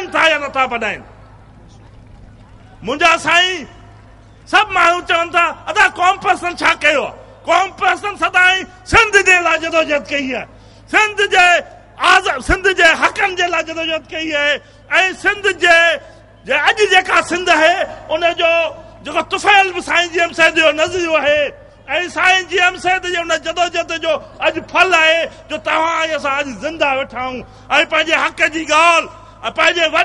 बढ़ाइनि था या नथा बढ़ाइनि। मुंहिंजा साईं सभु माण्हू चवनि था अदा क़ौम पसंद छा कयो आहे? क़ौम पसंद सदाईं सिंध जे लाइ जदोजहद कई आहे, सिंध जे हक़नि जे लाइ जदोजहद कई आहे। ऐं सिंध जे अॼु जेका सिंध आहे उनजो जेको तुफ़ैल बि साईं जी एम सैद जो नज़रियो आहे ऐं साईं जी एम सैद जे उन जदोजहद जो अॼु फल आहे जो तव्हां ऐं असां अॼु ज़िंदा वेठा आहियूं ऐं पंहिंजे हक़ जी ॻाल्हि पंहिंजे वॾे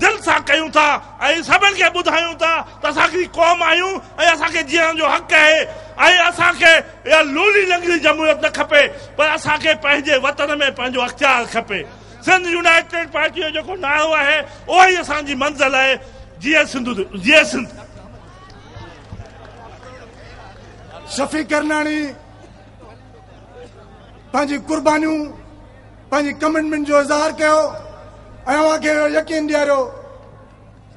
दिलि सां कयूं था ऐं सभिनि खे ॿुधायूं था त असांखे क़ौम आहियूं ऐं असांखे जीअण जो हक़ आहे ऐं असांखे इहा लूली लंगड़ी जमूरियत न खपे पर असांखे पंहिंजे वतन में पंहिंजो अख़्तियार खपे। सिंध यूनाइटेड पार्टी जो जेको नारो आहे उहो ई असांजी मंज़िल आहे। जीअं सिंध। शफ़ी करनाणी पंहिंजी कुर्बानियूं पंहिंजी कमिटमेंट जो इज़हार कयो ऐं अव्हांखे यकीन ॾियारियो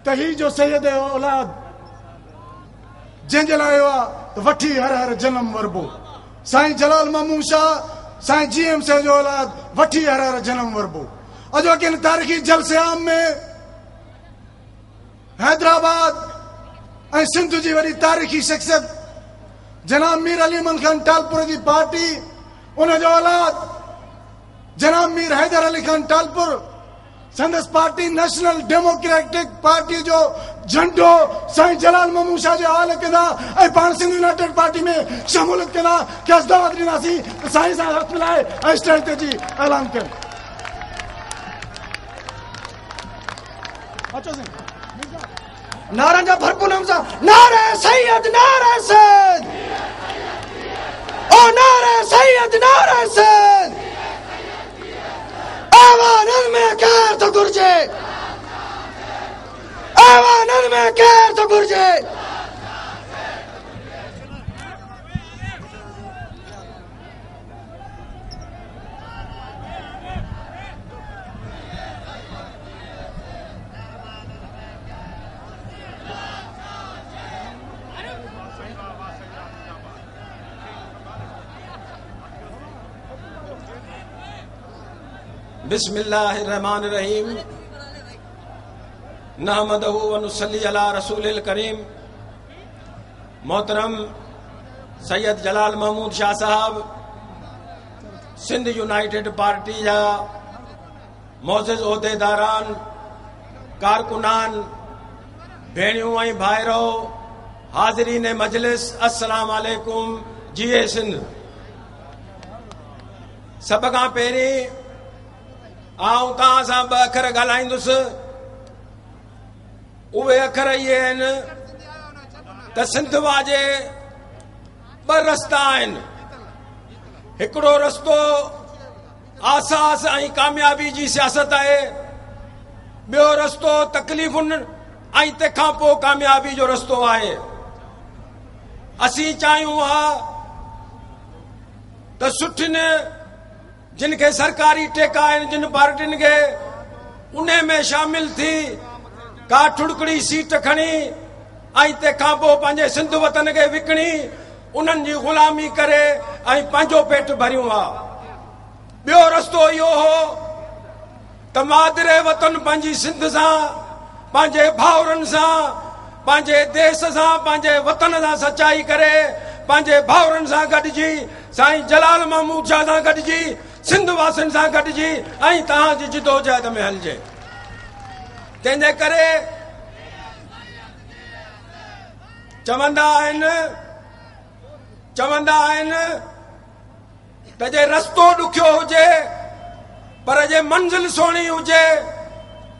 त ही जो सैयद औलाद जंहिंजे लाइ आयो आहे वठी हर हर जनम वरबो। साईं जलाल महमूद शाह साईं जी एम सैद जो औलाद वठी हर हर जनम वरबो। अॼु हिन तारीख़ी जलसे आम में हैदराबाद ऐं सिंध जी वॾी तारीख़ी शख़्सियत जनाब मीर अली अमन खान टालपुर जी पार्टी उनजो औलाद जनाब मीर हैदर अली खान टालपुर संदसि पार्टी नेशनल डेमोक्रेटिक पार्टी जो झंडो साईं जलाल महमूद शाह जे हवाले कंदा ऐं पाण सिंध यूनाइटेड पार्टी में शमूलियत कंदा। खेसि दावत ॾींदासीं त साईं सां हथ मिलाए ऐं स्टेज ते जी ऐलान कनि। नारनि जा भरपूर नाम सां नारे सैयद नारे सैयद ओ नारे सैयद नारे सैयद आवानन में केर तो गुरजे आवानन में केर तो गुरजे। बिस्मिल्लाहिर्रहमानिर्रहीम नहमदहु व नुसल्ली अला रसूलिल करीम। मोहतरम सैयद जलाल महमूद शाह साहब सिंध यूनाइटेड पार्टी जा मोअज़्ज़िज़ उहदेदारान कारकुनान भेणियूं ऐं भाइरो हाज़रीन मजलिस अस्सलाम वालेकुम। जीए सिंध। सब खां पहिरीं आऊं तव्हां सां ॿ अखर ॻाल्हाईंदुसि। उहे अखर इहे आहिनि त सिंध वाजे ॿ रस्ता आहिनि। हिकिड़ो रस्तो आसास ऐं कामयाबी जी सियासत आहे, ॿियो रस्तो तकलीफ़ुनि ऐं तंहिंखां पोइ कामयाबी जो रस्तो आहे। असीं चाहियूं हा त सुठियुनि जिन खे सरकारी टेका आहिनि जिन पार्टियुनि खे उन में शामिल थी का ठुड़कड़ी सीट खणी ऐं तंहिंखां पोइ पंहिंजे सिंध वतन खे विकिणी उन्हनि जी ग़ुलामी करे ऐं पंहिंजो पेट भरियूं हा। ॿियो रस्तो इहो हो त मादिरे वतन पंहिंजी सिंध सां पंहिंजे भाउरनि सां पंहिंजे देश सां पंहिंजे वतन सां सचाई करे पंहिंजे भाउरनि सां गॾिजी साईं जलाल महमूद शाह सां गॾिजी सिंध वासियुनि सां गॾिजी ऐं तव्हांजी जिदोजहद में हलिजे। तंहिंजे करे चवंदा आहिनि त जे रस्तो ॾुखियो हुजे पर जे मंज़िल सुहिणी हुजे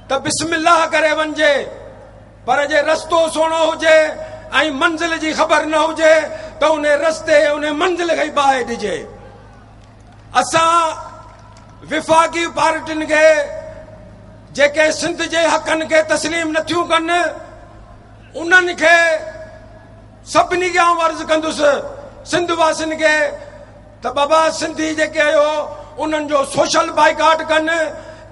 त बिस्मिल्लाह करे वञिजे, पर जे रस्तो सुहिणो हुजे ऐं मंज़िल जी ख़बर न हुजे त उन रस्ते उन मंज़िल खे बाहि ॾिजे। असां विफ़ाक़ी पार्टियुनि खे जेके सिंध जे हक़नि खे तस्लीम नथियूं कनि उन्हनि खे सभिनी खे आउं अर्ज़ु कंदुसि सिंध वासियुनि खे त बाबा सिंधी जेके आहियो उन्हनि जो सोशल बाइकाट कनि।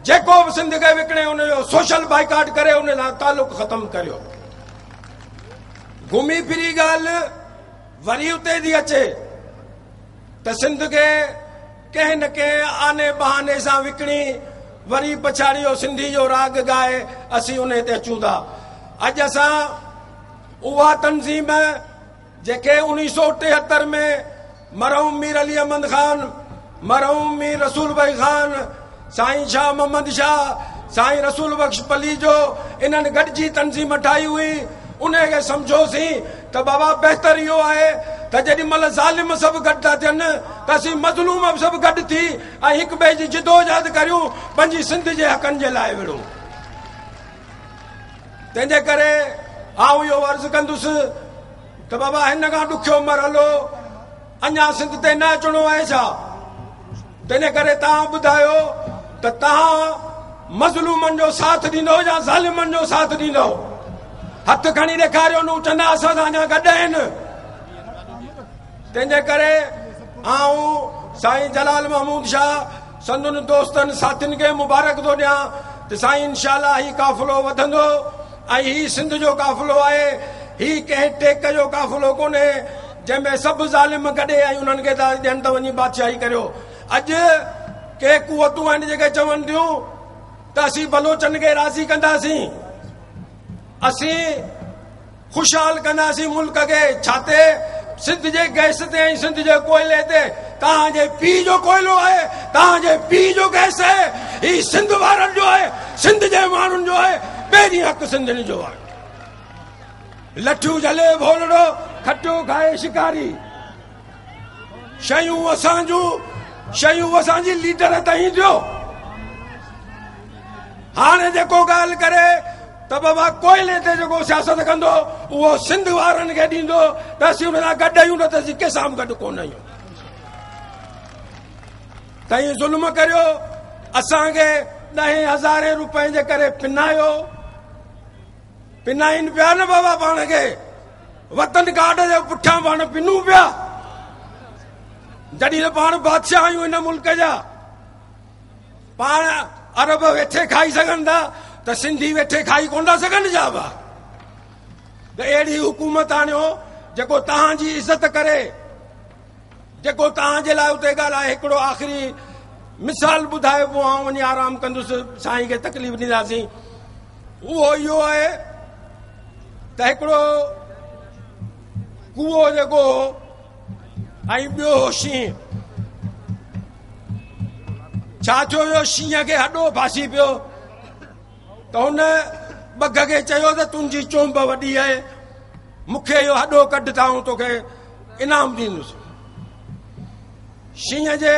जेको बि सिंध खे विकिणे उनजो सोशल बाइकाट करे उन सां तालुक़ ख़तमु करियो। घुमी फिरी ॻाल्हि वरी उते थी अचे त सिंध खे कंहिं न कंहिं आने बहाने सां विकिणी वरी पछाड़ियो सिंधी जो राग गाए असीं उन ते अचूं था। अॼु असां उहा तंज़ीम जेके 1973 में मरहूम मीर अली अहमद खान, मरहूम मीर रसूल भाई खान, साईं शाह मोहम्मद शाह, साईं रसूल बख्श पली जो इन्हनि गॾिजी तंज़ीम ठाही हुई, उन खे सम्झोसीं त बाबा बहितर इहो आहे त जेॾी महिल ज़ालिम सभु गॾु था थियनि त असीं मज़लूम बि सभु गॾु थी ऐं हिक ॿिए जी जिदोजहद करियूं, पंहिंजी सिंध जे हक़नि जे लाइ विढ़ूं। तंहिंजे करे आउं इहो अर्ज़ु कंदुसि त बाबा हिन खां ॾुखियो मरहलो अञा सिंध ते न अचिणो आहे छा? तंहिंजे करे तव्हां ॿुधायो त तव्हां मज़लूमनि जो साथ ॾींदो या ज़ालिमनि जो साथ ॾींदो? हथ खणी ॾेखारियो न, चवंदा असां सां अञा गॾु आहिनि। तंहिंजे करे आऊं साईं जलाल महमूद शाह संदुनि दोस्तनि साथियुनि खे मुबारक थो ॾियां त साईं इंशाअल्लाह ही काफ़िलो वधंदो ऐं ही सिंध जो काफ़िलो आहे, ही कंहिं टेक जो काफ़िलो कोन्हे जंहिंमें सभु ज़ालिम गॾे ऐं उन्हनि खे ॾियनि त वञी बादशाही करियो। अॼु के कुवतूं आहिनि जेके चवनि थियूं त असीं बलोचनि खे राज़ी कंदासीं, असीं ख़ुशहाल कंदासीं मुल्क खे। छाते? सिंध जे गैस ते ऐं सिंध जे कोयले ते। तव्हांजे पीउ जो कोयलो आहे, तव्हांजे पीउ जो गैस आहे, ही सिंध वारनि जो आहे, सिंध जे माण्हुनि जो आहे, पहिरीं हक़ सिंधियुनि जो आहे। लठियूं झले भोलड़ो, खटियो खाए शिकारी, शयूं असांजी लीडर ताईं ॾियो। हाणे जेको ॻाल्हि करे त बाबा कोयले ते जेको सियासत कंदो उहो सिंध वारनि खे ॾींदो त असीं हुन सां गॾु आहियूं, न त असीं कंहिंसां बि गॾु कोन आहियूं। तईं ज़ुल्म करियो, असांखे 10,000 रुपए जे करे पिनायो, पिनाइनि पिया न बाबा पाण खे, वतन कार्ड जे पुठियां पाण पिनूं पिया, जॾहिं त पाण बादशाह आहियूं हिन मुल्क जा। पाण अरब वेठे खाई सघनि था त सिंधी वेठे खाई कोन था सघनि छा? बा त अहिड़ी हुकूमत आणियो जेको तव्हांजी इज़त करे, जेको तव्हांजे लाइ उते ॻाल्हाए। हिकिड़ो आख़िरी मिसाल ॿुधाए पोइ आउं वञी आराम कंदुसि, साईं खे तकलीफ़ ॾींदासीं। उहो इहो आहे त हिकिड़ो कूओ जेको ऐं ॿियो शींहं, छा थियो हुयो? शींहं खे हॾो फासी पियो त हुन बघ खे चयो त तुंहिंजी चोंब वॾी आहे, मूंखे इहो हॾो कढ त आऊं तोखे इनाम ॾींदुसि। शींहं जे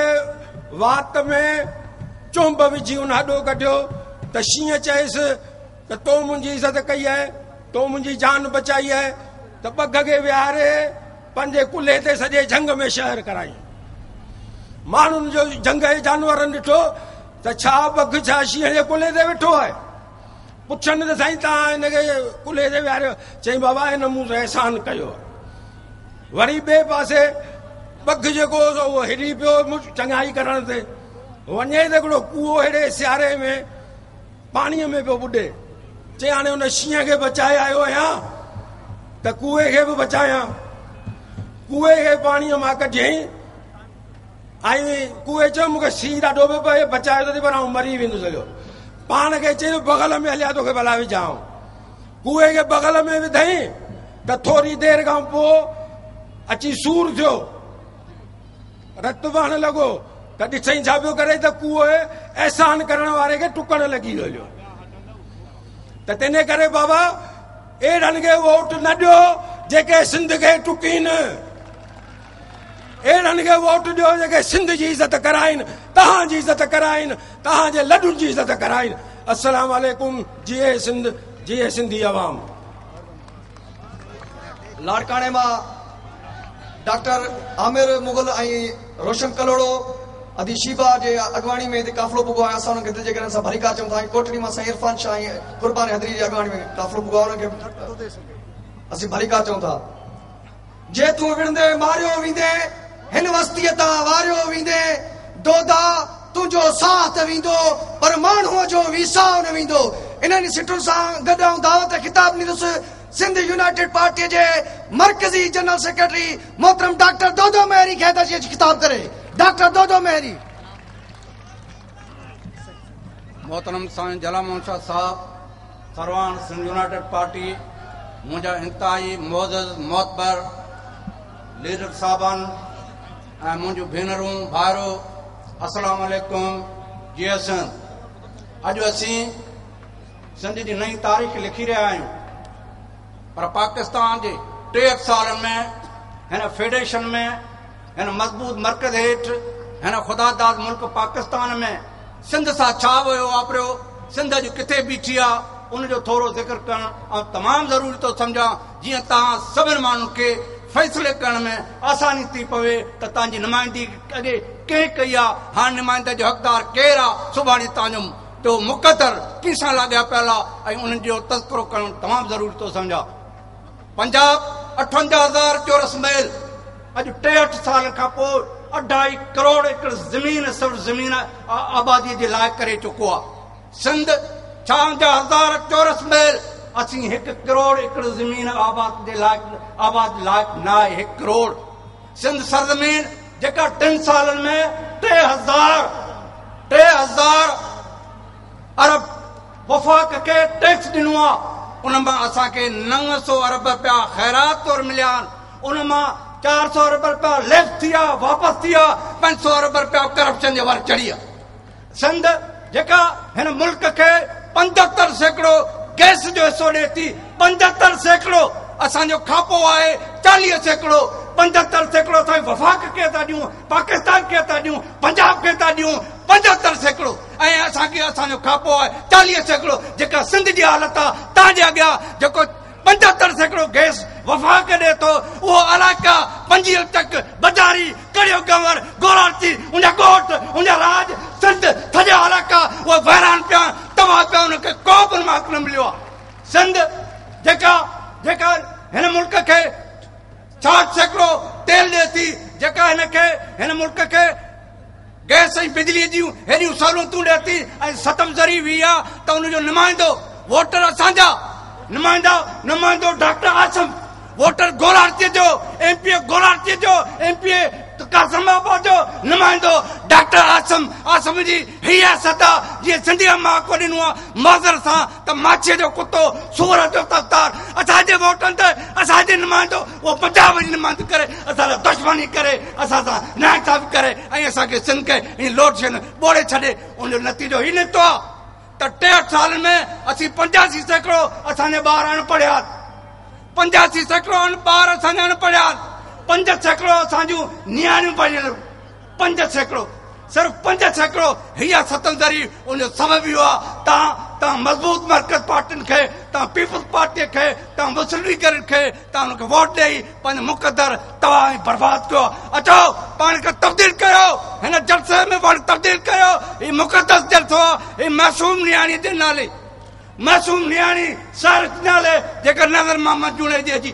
वात में चोंब विझी हुन हॾो कढियो त शींहं चयसि त तो मुंहिंजी इज़त कई आहे, तो मुंहिंजी जान बचाई आहे, त बघ खे विहारे पंहिंजे कुल्हे ते सॼे झंग में शहर कराई। माण्हुनि जो झंग जे जानवरनि ॾिठो त छा बघ छा शींहं जे कुल्हे ते वेठो आहे? पुछनि त साईं तव्हां हिनखे कुल्हे ते विहारियो? चई बाबा हिन मूं अहसान कयो। वरी ॿिए पासे बघ जेको उहो हिरी पियो चङाई करण ते, वञे त हिकिड़ो कूओ हेॾे सियारे में पाणीअ में पियो ॿुॾे। चई हाणे हुन शींहं खे बचाए आयो आहियां त कूए खे बि बचायां। कूए खे पाणीअ मां कढियईं ऐं कूए चयो मूंखे सीउ ॾाढो पियो पए, बचायो त पर आउं मरी वेंदुसि हलियो। पाण खे चई बगल में हलिया तोखे भला विझां। कूए खे बगल में विधई त थोरी देरि खां पोइ अची सूर थियो, रत वहण लॻो त ॾिसई छा पियो करे त कूओ अहसान करण वारे खे टुकण लॻी वियो। त तंहिंजे करे बाबा अहिड़नि खे वोट न ॾियो जेके सिंध खे टुकीनि, अहिड़नि खे वोट ॾियो जेके सिंध जी इज़त कराइनि, तव्हांजी इज़त कराइनि, तव्हांजे लॾुनि जी इज़त कराइनि। अस्सलाम वालेकुम। जिए सिंध, जिए सिंधी अवाम। लाड़काणे मां डॉक्टर आमिर मुगल ऐं रोशन कलोड़ो अदी शीबा जे अॻवाणी में हिते काफ़िलो पुॻो आहे। असां हुनखे दिलि जे करे सां भलीकार चऊं था। कोटड़ी मां साईं इरफान शाह ऐं कुर्बान हैदरी जे अॻवाणी में काफ़िलो पुॻो आहे, हुनखे असीं भलीकार चऊं था। जे तूं विढ़ंदे मारियो वेंदे, हिन वस्तीअ तां वारियो वेंदे, दोदा तुंहिंजो साथ वेंदो पर माण्हूअ जो विसाउ न वेंदो। इन्हनि सिटुनि सां गॾु आऊं दावत ख़िताब ॾींदुसि सिंध यूनाइटेड पार्टीअ जे मरकज़ी जनरल सेक्रेटरी मोहतरम डॉक्टर दोदो मेहरी खे खिताब करे। डॉक्टर दोदो मेहरी। मोहतरम साईं जलामोहन शाह साहब, सरवान सिंध यूनाइटेड पार्टी, मुझा इंतहाई मोअज़्ज़ज़ मोतबर लीडर साहबान ऐं मुझू भेनरूं भाइरो, अस्सलाम वालेकुम। जी सिंध, अॼु असीं सिंध जी नई तारीख़ लिखी रहिया आहियूं, पर पाकिस्तान जे 63 सालनि में हिन फेडरेशन में, हिन मज़बूत मर्कज़ हेठि, हिन ख़ुदादाद मुल्क पाकिस्तान में सिंध सां छा वियो वापरियो, सिंध अॼु किथे बीठी आहे, उनजो थोरो ज़िक्र करणु ऐं तमामु ज़रूरी थो सम्झां, जीअं तव्हां सभिनी माण्हुनि खे फ़ैसिले करण में आसानी थी पवे त तव्हांजी नुमाइंदगी अॻे कंहिं कई आहे, हाणे नुमाइंदे जो हक़दार केरु आहे, सुभाणे तव्हांजो मुक़दर कंहिंसां लाॻिया पियल आहे, ऐं उन्हनि जो तज़किरो करणु तमामु ज़रूरी थो सम्झां। पंजाब 58,000 चौरस मील अॼु 63 सालनि खां पोइ 2.5 करोड़ एकड़ ज़मीन सिर्फ़ ज़मीन आबादी जे लाइ करे चुको आहे। सिंध 56,000 चौरस मील, असीं 1 करोड़ एकड़ ज़मीन आबाद लाइक़ु न आहे, 1 करोड़। सिंध सरज़मीन जेका 3 सालनि में 3,000 अरब वफ़ाक़ खे टैक्स ॾिनो आहे, उन मां असांखे 900 अरब रुपया ख़ैरात तौरु मिलिया आहिनि, उन मां 400 अरब रुपया लेफ्ट थी विया, वापसि थी विया, 500 अरब रुपया करप्शन जे वार चढ़ी आहे। सिंध जेका हिन मुल्क खे 75% गैस जो हिसो ॾिए थी, 75% असांजो खापो आहे, 40%, 75% असां वफ़ाक़ खे था ॾियूं, पाकिस्तान खे था ॾियूं, पंजाब खे था ॾियूं 75%, ऐं असांखे असांजो खापो आहे 40%। जेका सिंध जी हालत आहे तव्हांजे अॻियां, जेको 75% गैस वफ़ाक़ ॾिए थो, उहो इलाइक़ा 25 तक बजारी कड़ियो गंवर गोराची उनजा ॻोठ उनजा राज सिंध सॼा इलाइक़ा उहे वैरान पिया, तबाह पिया, उनखे को बि मार्क न मिलियो आहे। सिंध जेका हिन मुल्क खे 60% तेल ॾिए थी, जेका हिन मुल्क खे गैस ऐं बिजलीअ जूं हेॾियूं सहूलियतूं ॾिए थी, ऐं सतम ज़री हुई आहे त उनजो नुमाइंदो वोटर असांजा नुमाइंदो डॉक्टर आसिम, वोटर गोलार्तीअ जो, MP गोलार्तीअ जो, MP कासिमाबाद जो नुमाइंदो डॉक्टर आसिम जी हीअ सदा जीअं सिंधिया मां को ॾिनो आहे माज़र सां त माछीअ जो कुतो सूर जो तफ्तार, असांजे वोटनि ते असांजे नुमाइंदो उहो पंजाब जी नुमाइंदो करे, असां सां दुश्मनी करे, असां सां नाइंसाफ़ी करे, ऐं असांखे सिंध खे लोड शेन ॿोड़े छॾे। उनजो नतीजो ही निकितो आहे त 63 सालनि में असीं 85% असांजे ॿार अनपढ़िया, 85% ॿार असांजा अनपढ़िया, 5% असांजूं नियाणियूं पढ़ियल, 5%, सिर्फ़ु 5%। हीअ सतम ज़री उनजो सबबु इहो आहे तव्हां मज़बूत मर्कज़ पार्टियुनि खे, तव्हां पीपल्स पार्टीअ खे, तव्हां मुस्लिम लीग खे, तव्हां हुनखे वोट ॾेई पंहिंजो मुक़दर तबाह ऐं बर्बाद कयो। अचो पाण खे तब्दील कयो, हिन जलसे में पाण तब्दील कयो। हीउ मुक़दस जलसो आहे, हीउ मासूम नियाणी जे नाले, मासूम नियाणी सारस नाले, जेका नज़र मोहम्मद जूने जी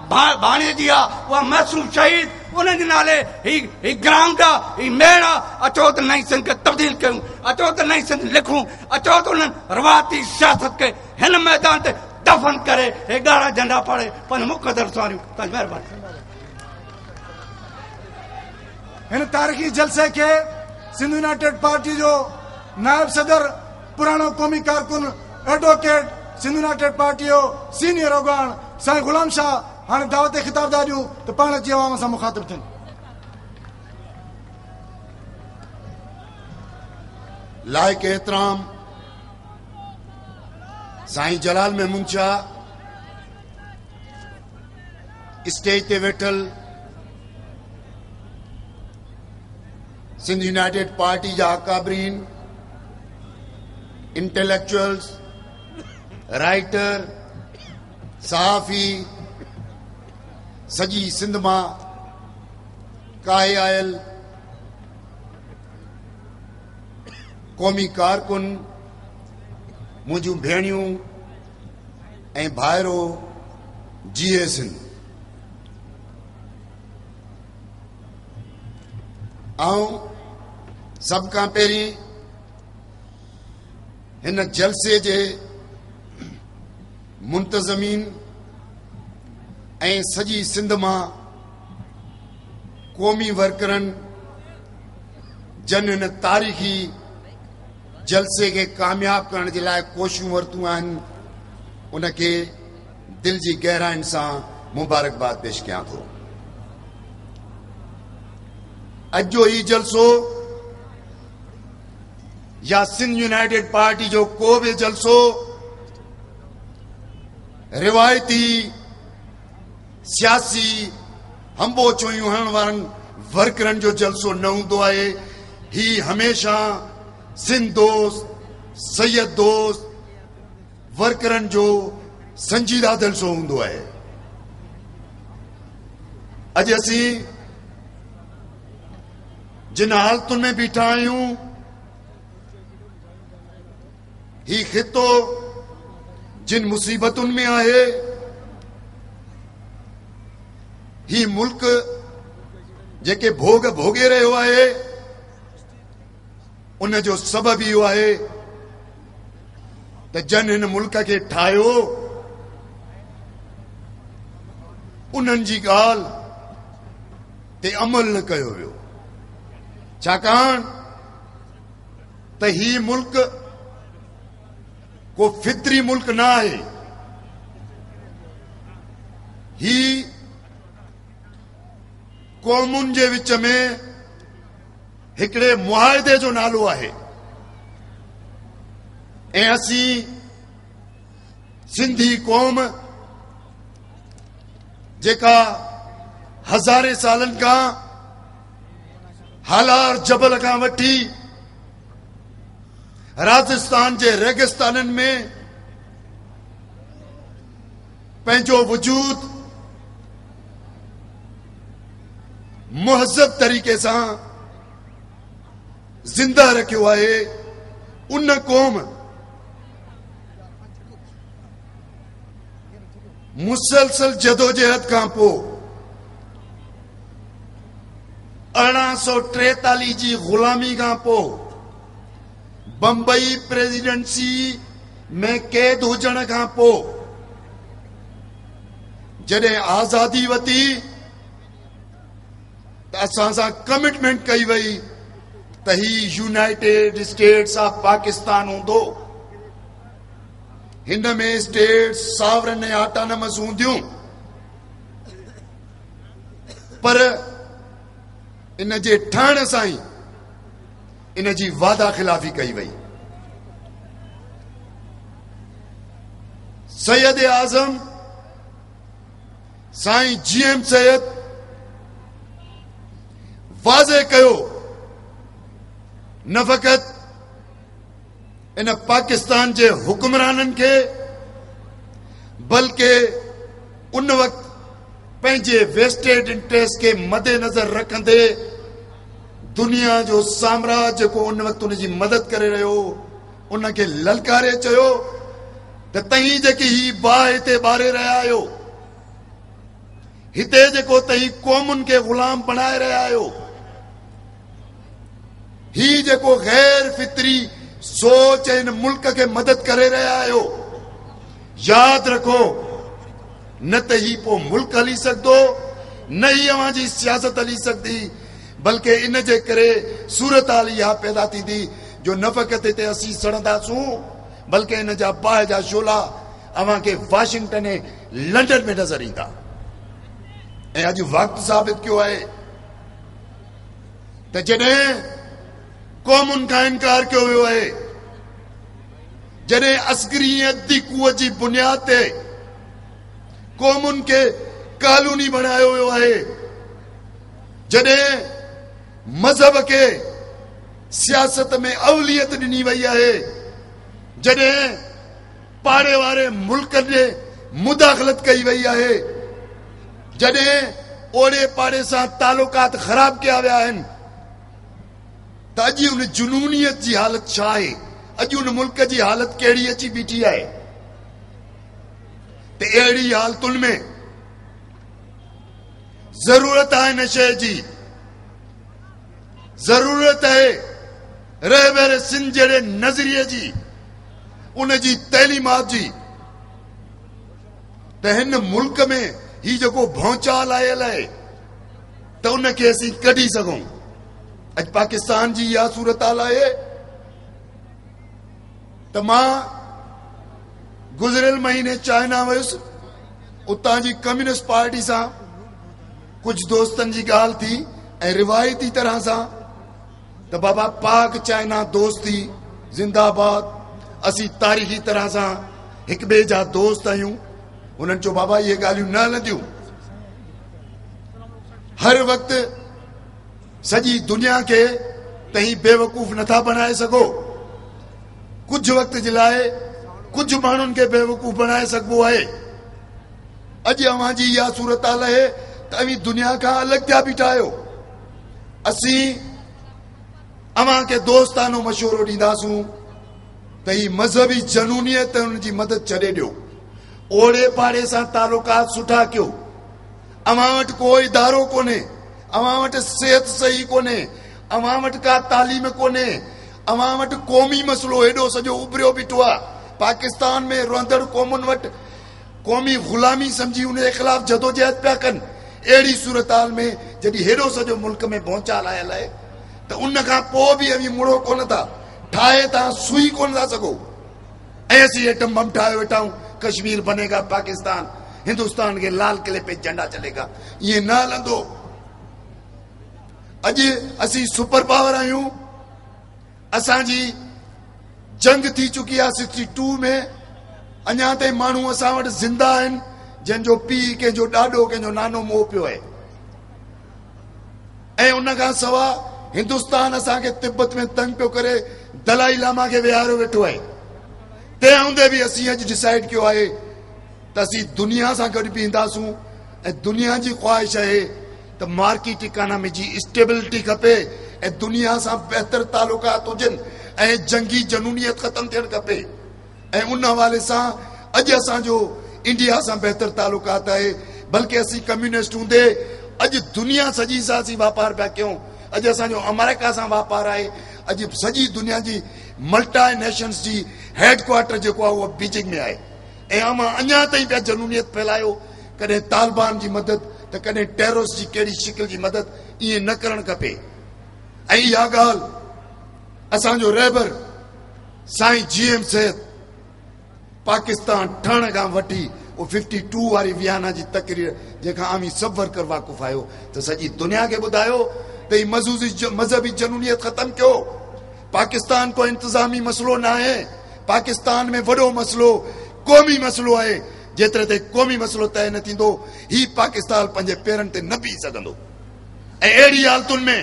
भाणे जी आहे, उहा मासूम शहीद, उनजे नाले ही ग्राउंड आहे, ही मेड़ आहे। अचो त नई सिंध खे तब्दील कयूं, अचो त नई सिंध लिखूं, अचो त उन्हनि रवायती सियासत खे हिन मैदान ते दफ़न करे हे ॻाढ़ा झंडा पाड़े पंहिंजो मुक़दर सवारियूं। तव्हांजी महिरबानी। हिन तारीख़ी जलसे खे सिंध यूनाइटेड पार्टी जो नायब सदर, पुराणो क़ौमी कारकुन, एडवोकेट, सिंध यूनाइटेड पार्टी जो सीनियर अॻवान साईं गुलाम शाह हाणे दावत ख़िताब था ॾियूं त पाण अची अवाम सां मुखातिब थियनि। लाइक़ एहतराम साईं जलाल महमूद शाह, स्टेज ते वेठल सिंध यूनाइटेड पार्टी जा अकाबरीन, इंटेलेक्चुअल्स, राइटर, सहाफ़ी, सॼी सिंध मां काहे आयल क़ौमी कारकुन, मुंहिंजूं भेणियूं ऐं भाइरो, जीए सिंध। ऐं सभ खां पहिरीं हिन जलसे जे मुंतज़मीन ऐं सॼी सिंध मां क़ौमी वर्करनि जन हिन तारीख़ी जलसे के कामयाब करण जे लाइ कोशिशूं वरितियूं आहिनि उनखे दिल जी गहराइनि सां मुबारकबाद पेश कयां थो। अॼु जो ही जलसो या सिंध यूनाइटेड पार्टी जो को बि जलसो रिवायती सियासी हंबो चोयूं हणण वारनि वर्करनि जो जलसो न हूंदो आहे। ही हमेशा सिंध दोस्त सैयद दोस्त वर्करनि जो संजीदा जलसो हूंदो आहे। अॼु असीं जिन हालतुनि में बीठा आहियूं ही ख़ितो जिन मुसीबतुनि में आहे, ही मुल्क जेके भोग भोगे रहियो आहे उन जो सबब इहो आहे त जन हिन मुल्क खे ठाहियो उन्हनि जी ॻाल्हि ते अमल न कयो वियो। छाकाणि त ही मुल्क को फितरी मुल्क न आहे। ही क़ौमुनि जे विच में हिकिड़े मुआहिदे जो नालो आहे ऐं असीं सिंधी क़ौम जेका हज़ारे सालनि खां हालार जबल खां वठी राजस्थान जे रेगिस्ताननि में पंहिंजो वजूद मुहज़्ज़ब तरीक़े सां जिंदा रखियो आहे। उन क़ौम मुसलसल जदोजहद खां पोइ 1843 जी ग़ुलामी खां पोइ बम्बई प्रेसिडेंसी में कैद हुजण खां पोइ जॾहिं आज़ादी वरिती त असां सां कमिटमेंट कई वई त ही यूनाइटेड स्टेट्स ऑफ पाकिस्तान हूंदो। हिन में स्टेट्स सावरन ऐं ऑटोनमस हूंदियूं, पर इन जे ठहण सां ई इन जी वादा खिलाफ़ी कई वई। सैयद आज़म साईं जीएम सैयद वाज़े कयो न फ़क़त इन पाकिस्तान जे हुक्मराननि खे बल्कि उन वक़्तु पंहिंजे वेस्टेड इंटरेस्ट के मद्देनज़र रखंदे दुनिया जो साम्राज्य जेको उन वक़्तु उन जी मदद करे रहियो उनखे ललकारे चयो त तव्हीं जेकी ही बाहि हिते ॿारे रहिया आहियो, हिते जेको तव्हीं क़ौमुनि खे ग़ुलाम बणाए रहिया आहियो, ही जेको गैर फितरी सोच इन मुल्क के मदद करे रहिया आहियो, याद रखो न त ही पो मुल्क हली सकदो न ही अवां जी सियासत हली सकदी, बल्कि इन जे करे सूरत हाल इहा पैदा थींदी जो न फ़क़त हिते असीं सड़ंदासूं बल्कि इन जा बाहि जा शोला अवां खे वाशिंगटन ऐं लंडन में नज़र ईंदा। ऐं अॼु वक़्तु साबित कयो आहे त जॾहिं क़ौमुनि खां इनकार कयो वियो आहे, जॾहिं अस्करियत जी कुवत जी बुनियाद ते क़ौमुनि खे कानूनी बणायो वियो आहे, जॾहिं मज़हब खे सियासत में अवलियत ॾिनी वई आहे, जॾहिं पाड़े वारे मुल्क जे मुदाख़लत कई वई आहे, जॾहिं ओड़े पाड़े सां तालुकात ख़राब कया विया आहिनि, त अॼु उन जुनूनियत जी हालत छा आहे? अॼु उन मुल्क जी हालत कहिड़ी अची बीठी आहे? त अहिड़ी हालतुनि में ज़रूरत आहे हिन शइ जी, ज़रूरत आहे रहबर सिंध जहिड़े नज़रिए जी, उन जी तैलीमात जी, त हिन मुल्क में ही जेको भौचाल आयल आहे त उनखे असीं कढी सघूं। अॼु पाकिस्तान जी इहा सूरत हाल आहे त मां गुज़रियल महीने चाइना वियुसि, उतां जी कम्युनिस्ट पार्टी सां कुछ दोस्तन जी ॻाल्हि थी ऐं रिवायती तरह सां त बाबा पाक चाइना दोस्ती जिंदाबाद, असीं तारीख़ी तरह सां हिक ॿिए जा दोस्त आहियूं। उन्हनि चयो बाबा इहे ॻाल्हियूं न हलंदियूं। हर वक़्तु सॼी दुनिया खे तव्हीं बेवकूफ़ नथा बणाए सघो। कुछ वक़्त जे लाइ कुछ माण्हुनि खे बेवकूफ़ बणाए सघिबो आहे। अॼु अव्हां जी इहा सूरत हाल आहे त अवी दुनिया खां अलॻि थिया बीठा आहियो। असीं अव्हां खे दोस्तानो मशवरो ॾींदासूं त ही मज़हबी जनूनियत हुन जी मदद छॾे ॾियो, ओड़े पाड़े सां तालुकात सुठा कयो। अव्हां वटि को इदारो कोन्हे, अव्हां वटि सिहत सही कोन्हे, अव्हां वटि का तालीम कोन्हे, अव्हां वटि क़ौमी मसइलो हेॾो सॼो उभरियो बीठो आहे। पाकिस्तान में रहंदड़ क़ौमुनि वटि क़ौमी ग़ुलामी सम्झी उन जे ख़िलाफ़ जदोजहद पिया कनि। अहिड़ी सूरत हाल में जॾहिं हेॾो सॼो मुल्क में भौचाल आयल आहे त उन खां पोइ बि अवी मुड़ो कोन था, ठाहे तव्हां सुई कोन था सघो। ऐं असीं एटम बम ठाहे वेठा आहियूं, कश्मीर बनेगा पाकिस्तान, हिंदुस्तान के लाल किले पे झंडा चलेगा। ये न हलंदो। अॼु असीं सुपर पावर आहियूं। असांजी जंग थी चुकी आहे 62 में, अञा ताईं माण्हू असां वटि ज़िंदा आहिनि जंहिंजो पीउ, कंहिंजो ॾाॾो, कंहिंजो नानो मोह पियो आहे। ऐं उन खां सवाइ हिंदुस्तान असांखे तिब्बत में तंग पियो करे दलाई लामा खे विहारियो वेठो आहे। तंहिं हूंदे बि असीं अॼु डिसाइड कयो आहे त असीं दुनिया सां गॾु बीहंदासूं ऐं दुनिया जी ख़्वाहिश आहे त मार्केट इकोनॉमी जी स्टेबिलिटी खपे ऐं दुनिया सां बहितर तालुकात हुजनि ऐं जंगी जनूनियत ख़तमु थियणु खपे। ऐं उन हवाले सां अॼु असांजो इंडिया सां बहितर तालुकात आहे। बल्कि असीं कम्युनिस्ट हूंदे अॼु दुनिया सॼी सां असीं वापार पिया कयूं। अॼु असांजो अमेरिका सां वापार आहे। अॼु सॼी दुनिया जी मल्टी नेशन्स जी हेडक्वार्टर जेको आहे उहो बीजिंग में आहे। ऐं अञा ताईं पिया जनूनियत फैलायो, कॾहिं तालिबान जी मदद त कॾहिं टेररिस्ट जी कहिड़ी शिकिल जी मदद, ईअं न करणु खपे। ऐं इहा ॻाल्हि असांजो रहबर साईं GM सैद पाकिस्तान ठहण खां वठी उहो 52 वारी वियाना जी तकरीर जंहिंखां आमी सभु वर्कर वाक़ुफ़ आहियो त सॼी दुनिया खे ॿुधायो त ही मज़हबी जनूनियत ख़तमु कयो। पाकिस्तान को इंतज़ामी मसइलो न आहे। पाकिस्तान में वॾो मसइलो क़ौमी मसइलो आहे। जेतिरे ते क़ौमी मसइलो तय न थींदो ही पाकिस्तान पंहिंजे पेरनि ते न बीह सघंदो। ऐं अहिड़ी हालतुनि में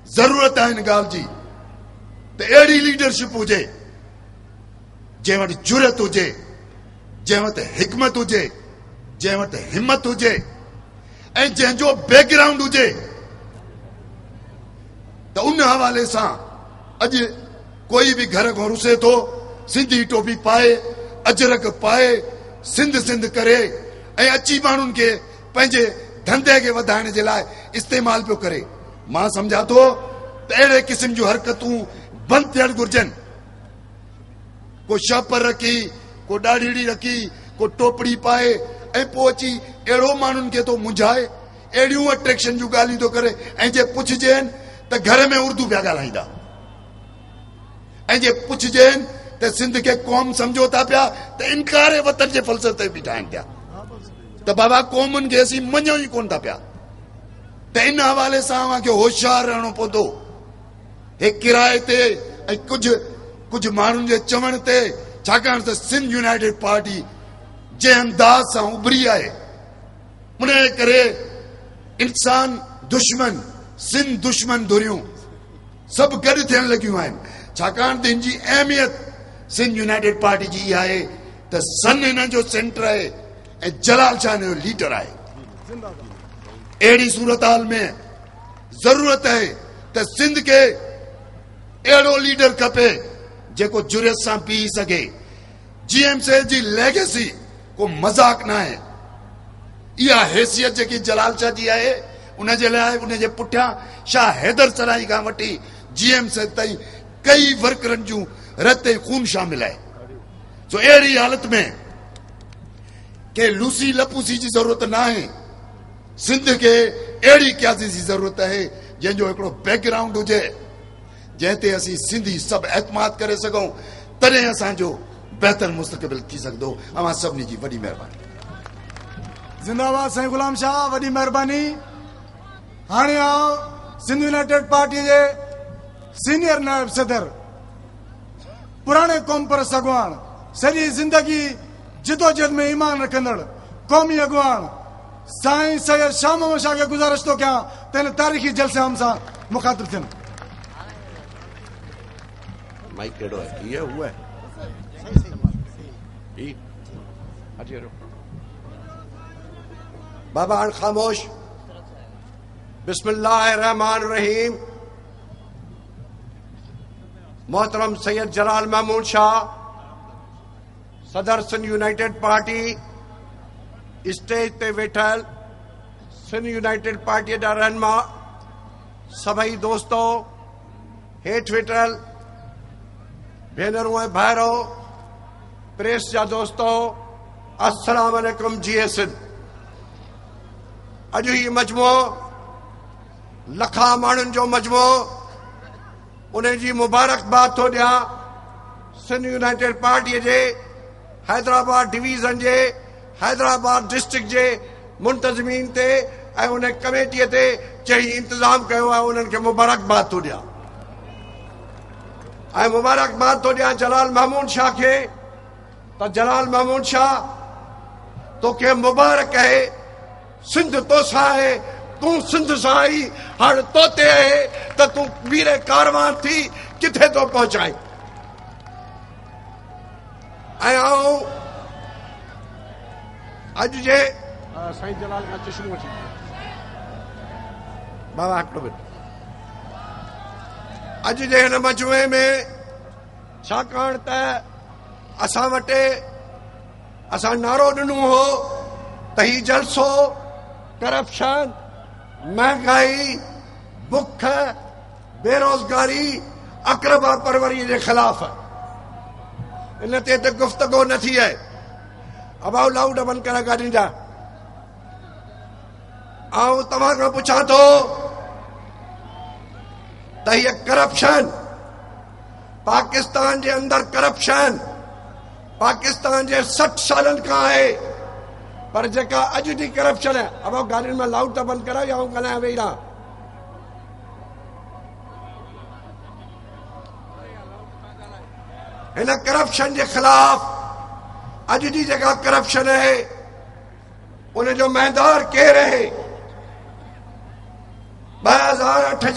ज़रूरत आहे हिन ॻाल्हि जी त अहिड़ी लीडरशिप हुजे जंहिं वटि जुरत हुजे, जंहिं वटि हिकमत हुजे, जंहिं वटि हिम्मत हुजे ऐं जंहिंजो बैकग्राउंड हुजे। त उन हवाले सां अॼु कोई बि घर खां रुसे थो, सिंधी टोपी पाए, अजरक पाए, सिंध सिंध करे ऐं अची माण्हुनि खे पंहिंजे धंधे खे वधाइण जे लाइ इस्तेमालु पियो करे। मां सम्झां थो त अहिड़े क़िस्म जूं हरकतूं बंदि थियणु घुरिजनि। को छापर रखी, को ॾाढ़ी रखी, को टोपड़ी पाए ऐं पोइ अची अहिड़ो माण्हुनि खे थो मुंझाए, अहिड़ियूं अट्रैक्शन जूं ॻाल्हियूं थो करे। ऐं जे पुछजनि त घर में उर्दू पिया ॻाल्हाईंदा, ऐं जे पुछजनि त सिंध खे क़ौम सम्झो था पिया त इनकार वतन जे फ़लसफ़े बि ठाहिनि पिया त बाबा क़ौमुनि खे असीं मञूं ई कोन था पिया। त इन हवाले सां अव्हांखे होशियारु रहणो पवंदो। हे किराए ते ऐं कुझु माण्हुनि जे चवण ते, छाकाणि त सिंध यूनाइटेड पार्टी जंहिं अंदाज़ सां उभरी आहे उन जे करे इंसान दुश्मन, सिंध दुश्मन धुरियूं सभु गॾु थियण लॻियूं आहिनि। छाकाणि त हिन जी अहमियत सिंध यूनाइटेड पार्टी जी इहा आहे त सन हिन जो सेंटर आहे ऐं जलाल शाह हिन जो लीडर आहे। अहिड़ी सूरत हाल में ज़रूरत आहे त सिंध खे अहिड़ो लीडर खपे जेको जुरियत सां बीह सघे। GM सैद जी लेगेसी को मज़ाक न आहे। इहा हैसियत जेकी जलाल शाह जी आहे उन जे लाइ उन जे पुठियां शाह हैदर सराई खां वठी GM सैद ताईं कई वर्करनि जूं रत ऐं खून शामिल आहे। सो अहिड़ी हालत में के लूसी लपूसी जी ज़रूरत न आहे। सिंध खे अहिड़ी क्यासी जी ज़रूरत आहे जंहिंजो हिकिड़ो बैकग्राउंड हुजे, जंहिं ते असीं सिंधी सभु एतमाद करे सघूं तॾहिं असांजो बहितर मुस्तक़बिल थी सघंदो। अवां सभिनी जी वॾी महिरबानी। जिंदाबाद साईं गुलाम शाह, वॾी महिरबानी। हाणे आउं सिंध यूनाइटेड पार्टी जे सीनियर नायब सदर, पुराणे क़ौम परस्त अॻुवाण, सॼी ज़िंदगी जिदोजहद में ईमान रखंदड़ क़ौमी अॻुवाण साईं सैयद शाह मोहम्मद शाह खे गुज़ारिश थो कयां त हिन तारीख़ी जलसे हम सां मुखातिब थियनि। माइक कहिड़ो आहे? इहा उहा आहे? बाबा हाणे ख़ामोश। बिस्मिल्लाहिर्रहमानिर्रहीम। मोहतरम सैयद जलाल महमूद शाह, सदर सिंध यूनाइटेड पार्टी, स्टेज ते वेठल सिंध यूनाइटेड पार्टी जा रहनुमा, सभई दोस्तो, हेठि वेठल भेनरूं ऐं भाइरो, प्रेस जा दोस्तो, अस्सलाम वालेकुम। जीए सिंध। अॼु ही मजमो लखा माण्हुनि जो मजमो, उन जी मुबारकबाद थो ॾियां सिंध यूनाइटेड पार्टीअ जे हैदराबाद डिवीज़न जे हैदराबाद डिस्ट्रिक्ट जे मुंतज़मीन ते ऐं उन कमेटीअ ते जंहिं इंतज़ाम कयो आहे उन्हनि खे मुबारकबाद थो ॾियां। ऐं मुबारकबाद थो ॾियां जलाल महमूद शाह खे। त जलाल महमूद शाह, तोखे मुबारक आहे। सिंध तोसां आहे, तूं सिंध सां आई, हाणे तो ते आहे त तूं वीर कारवान थी किथे थो पहुचाए। ऐं आऊं अॼु जे साईं जलाल खां चश्मो अची बाबा हिकिड़ो मिनट। अॼु जे हिन मजमुए में छाकाणि त असां वटि असां नारो ॾिनो हो त ही जलसो करप्शन, महंगाई, बुख, बेरोज़गारी, अक़रबा परवरीअ जे ख़िलाफ़। इन ते त गुफ़्तगू न थी आहे। अबाउ लाउड बंदि करे गाॾियुनि जा। ऐं तव्हां खां पुछां थो त हीअ करप्शन, पाकिस्तान जे अंदरि करप्शन पाकिस्तान जे 60 सालनि खां आहे, पर जेका अॼु जी करप्शन आहे, अब गाॾियुनि में लाउड त बंदि करायो या ॻाल्हायां वेही रहां। हिन करप्शन जे ख़िलाफ़ अॼु जी जेका करप्शन आहे उनजो मैदार केरु आहे? 2008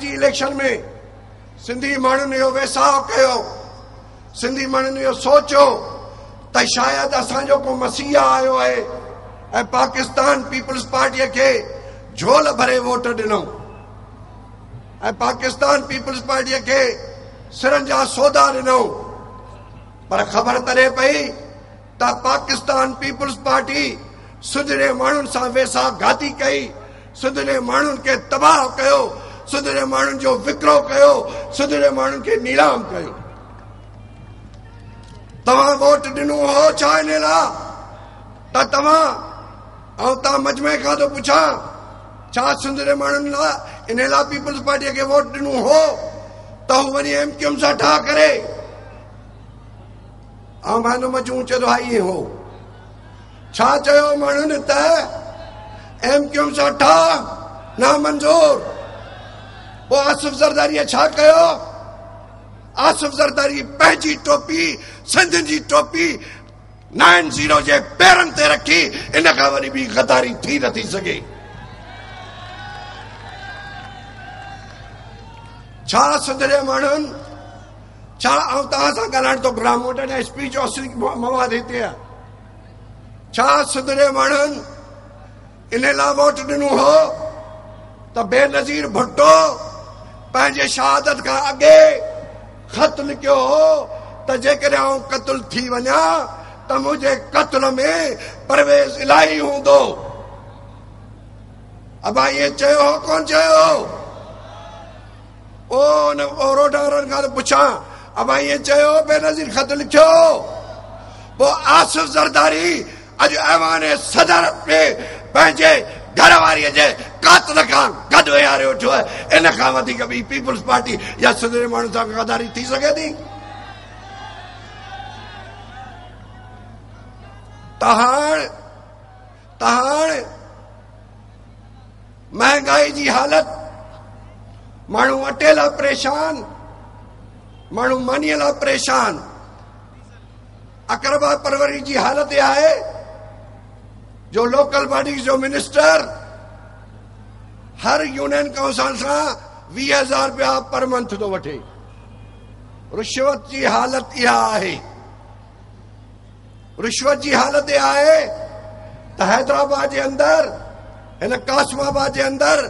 जी इलेक्शन में सिंधी माण्हुनि इहो वेसाह कयो, सिंधी माण्हुनि इहो सोचियो त शायदि असांजो को मसीहा आयो आहे ऐं पाकिस्तान पीपल्स पार्टीअ खे झोल भरे वोट ॾिनो ऐं पाकिस्तान पीपल्स पार्टीअ खे सिरनि जा सौदा ॾिनो। पर ख़बर तॾहिं पई त पाकिस्तान पीपल्स पार्टी सुधरे माण्हुनि सां वेसाह घाती कई, सुधरे माण्हुनि खे तबाह कयो, सुधरे माण्हुनि जो विकिरो कयो, सुधरे माण्हुनि खे नीलाम कयो। तव्हां वोट ॾिनो हो छा इन लाइ त तव्हां ऐं तव्हां मजमे खां थो पुछां, छा सुधरे माण्हुनि लाइ इन लाइ पीपल्स पार्टीअ खे वोट ॾिनो हो त हू वञी MQM सां ठाह करे? ऐं मानो मजमू चयो हा इहे हो। छा चयो माण्हुनि त MQM सां ठाह नामंज़ूर। पोइ आसिफ ज़रदारीअ छा कयो? आसिफ ज़रदारी पंहिंजी टोपी, सिंध जी टोपी 90 जे पेरनि ते रखी। इन खां वरी बि गद्दारी थी नथी सघे। छा सुधरे माण्हुनि, छा ऐं तव्हां सां ॻाल्हाइण थो घुरां, मूं वटि स्पीच जो असली मवाद हिते आहे। छा सुधरे माण्हुनि इन लाइ वोट ॾिनो हो त बेनज़ीर भुट्टो पंहिंजे शहादत खां अॻे ख़त लिखियो हो त जेकॾहिं आउं क़तल थी वञा त मुंहिंजे क़तल में परवेज़ इलाही हूंदो। अबा इहे चयो हो कोन चयो? ओ रोडरनि खां पुछां, अबा इहे चयो बेनज़ीर ख़त लिखियो? पोइ आसिफ ज़रदारी अॼु ऐवान सदर में पंहिंजे घरवारीअ जे कातल खां गॾु वेहारे वेठो आहे, इन खां वधीक ॿी पीपुल्स पार्टी या सिंध जे माण्हुनि सां गद्दारी थी सघे थी? तहाण महंगाई जी हालत, माण्हू अटे लाइ परेशान, माण्हू मानीअ लाइ परेशान, अकरबा परवरी जी हालत इहा आहे जो लोकल बॉडीज़ जो मिनिस्टर हर यूनियन काउंसिल सां 20,000 रुपया पर मंथ थो वठे। रिश्वत जी हालत इहा आहे, रिश्वत जी हालत इहा आहे त हैदराबाद जे अंदरि, हिन कासमाबाद जे अंदरि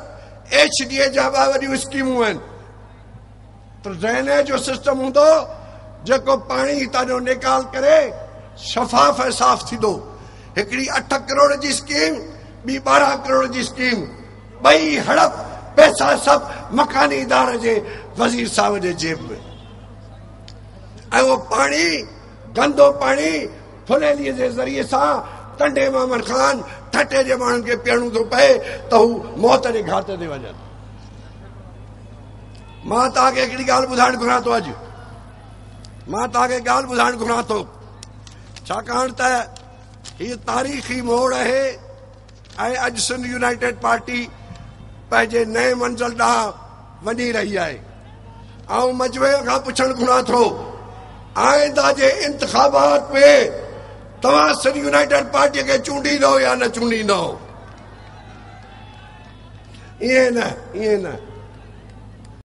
HDA जा वॾियूं स्कीमूं आहिनि, त ड्रेनेज जो सिस्टम हूंदो जेको पाणी हितां जो निकाल करे शफ़ाफ़ ऐं साफ़ थींदो। हिकिड़ी 8 करोड़ जी स्कीम, ॿी 12 करोड़ जी स्कीम, ॿई हड़प पैसा सभु मकानी इदारे जे वज़ीर साहब जे जेब में। ऐं उहो पाणी, गंदो पाणी फुलेलीअ जे ज़रिए सां टंडे मामन ख़ान ठटे जे माण्हुनि खे पीअणो थो पए त हू मौत जे घाट ते वञनि। मां तव्हांखे हिकिड़ी ॻाल्हि ॿुधाइणु घुरां थो, छाकाणि त हीअ तारीख़ी मोड़ आहे ऐं अॼु सिंध यूनाइटेड पार्टी पंहिंजे नए मंज़िल ॾांहुं वञी रही आहे। ऐं मजवे खां पुछणु घुरां थो, आइंदा जे इंतिखाबात में तव्हां सिंध यूनाइटेड पार्टीअ खे चूंडींदो या न चूंडींदो? ईअं न